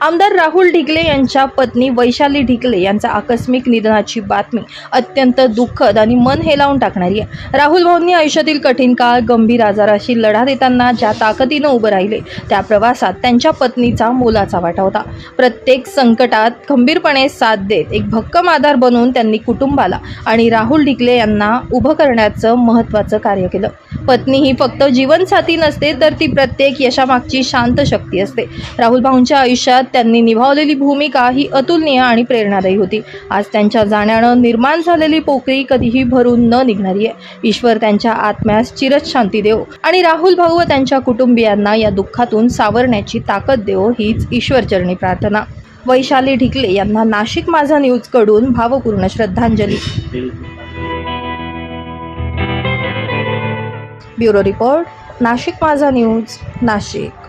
आमदार राहुल ढिकले यांच्या पत्नी वैशाली ढिकले यांचा आकस्मिक निधनाची बातमी अत्यंत दुःखद आणि मन हेलावून टाकणारी आहे। राहुल भाऊंनी आयुष्यातील कठीण काळ, गंभीर आजाराशी लढा देताना ज्या ताकदीनं उभं राहिले त्या प्रवासात त्यांच्या पत्नीचा मोलाचा वाटा होता। प्रत्येक संकटात खंबीरपणे साथ देत एक भक्कम आधार बनून त्यांनी कुटुंबाला आणि राहुल ढिकले यांना उभं करण्याचं महत्त्वाचं कार्य केलं। पत्नी ही फक्त जीवनसाथी नसते तर ती प्रत्येक यशामागची शांत शक्ती असते। राहुल भाऊंच्या आयुष्यात त्यांनी निभावलेली भूमिका ही अतुलनीय आणि प्रेरणादायी होती। आज त्यांच्या जाण्यानं निर्माण झालेली पोकळी कधीही भरून न निघणारी आहे। ईश्वर त्यांच्या आत्म्यास चिरशांती देवो आणि राहुल भाऊ व त्यांच्या कुटुंबियांना या दुःखातून सावरण्याची ताकद देवो हीच ईश्वरचरणी प्रार्थना। वैशाली ढिकले यांना नाशिक माझा न्यूज कडून भावपूर्ण श्रद्धांजली। ब्युरो रिपोर्ट, नाशिक माझा न्यूज, नाशिक।